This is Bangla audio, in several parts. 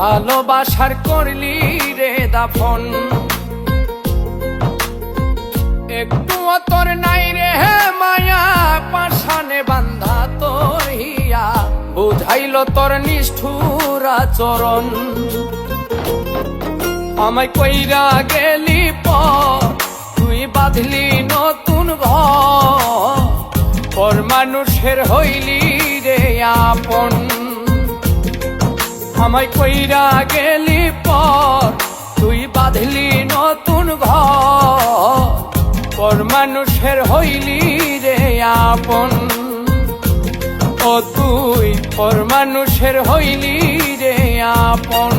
ভালোবাসার করলি রে দাফন। একটুও তোর নাই রে মায়া, পাশানে বান্ধা তোর হিয়া, বুঝাইল তোর নিষ্ঠুর আচরণ। আমায় কইরা গেলি পর, তুই বাঁধলি নতুন ঘর, পর মানুষের হইলি রে আপন। আমায় কইরা গেলি পর, তুই বাঁধলি নতুন ঘর, পর মানুষের হইলি রে আপন। ও তুই পর মানুষের হইলি রে আপন।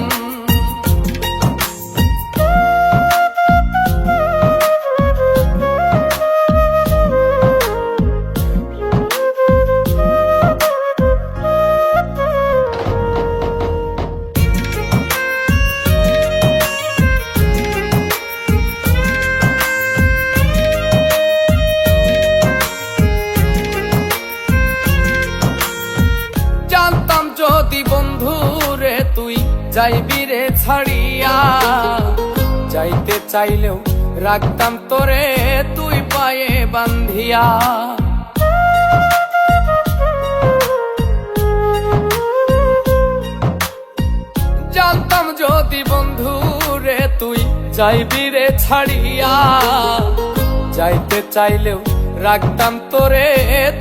জানতাম যদি বন্ধু রে তুই যাইবি রে ছাড়িয়া, যাইতে চাইলেও রাখতাম তোরে তুই পায়ে বান্ধিয়া। জানতাম যদি বন্ধু রে তুই যাইবি রে ছাড়িয়া, যাইতে চাইলেও রাখতাম তোরে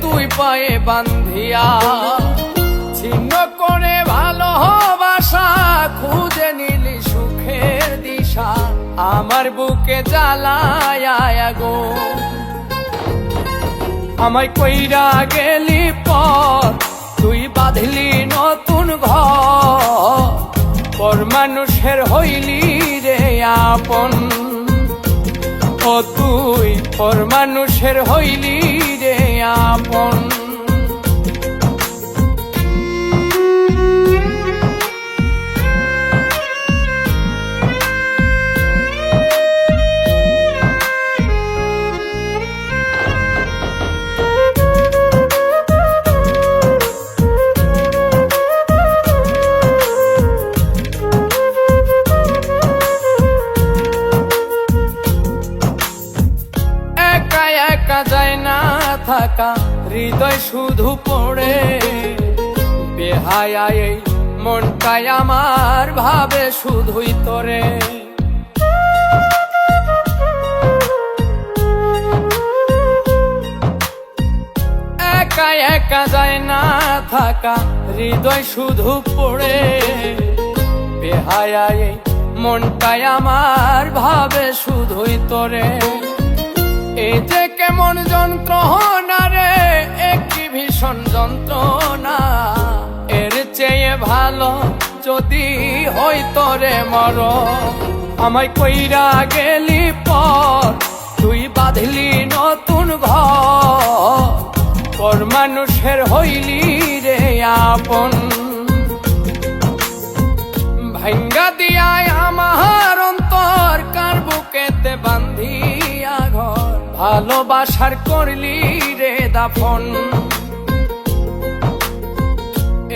তুই পায়ে বান্ধিয়া। ছিন্ন করে ভালোবাসা খুঁজে নিলি সুখের দিশা, আমার বুকে জ্বালায় গো। আমায় কইরা গেলি পর, তুই বাঁধলি নতুন ঘর, পর মানুষের হইলি রে আপন। ও তুই পর মানুষের হইলি রে আপন। যায় না থাকা হৃদয় শুধু পড়ে, বেহায়া এই মনটাই আমার ভাবে শুধুই তোরে। একা একা যায় না থাকা হৃদয় শুধু পড়ে, বেহায়া এই মনটাই আমার ভাবে শুধুই তোরে। এই যে কেমন যন্ত্রণা রে, একটি ভীষণ যন্ত্রণা, এর চেয়ে ভালো যদি হইতো রে মর। আমায় কইরা গেলি পর, তুই বাঁধলি নতুন ঘর, পর মানুষের হইলি রে আপন। ভাঙ্গা দিয়ায় আমার অন্তর, কার বুকেতে বান্ধিয়া ঘর, ভালোবাসার করলি রে দাফন।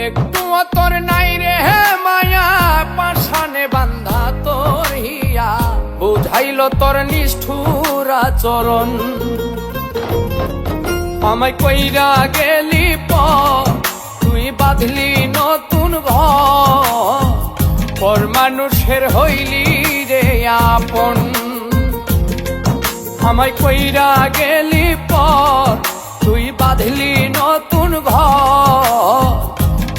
একটুও তোর নাই রে মায়া, পাশানে বান্ধা তোর হিয়া, বুঝাইল তোর নিষ্ঠুর আচরণ। আমায় কইরা গেলি পর, তুই বাঁধলি নতুন ঘর, পর মানুষের হইলি রে আপন। আমায় কইরা গেলি পর, তুই বাঁধলি নতুন ঘর,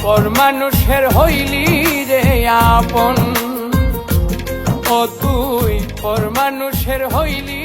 পর মানুষের হইলি রে আপন। ও তুই পর মানুষের হইলি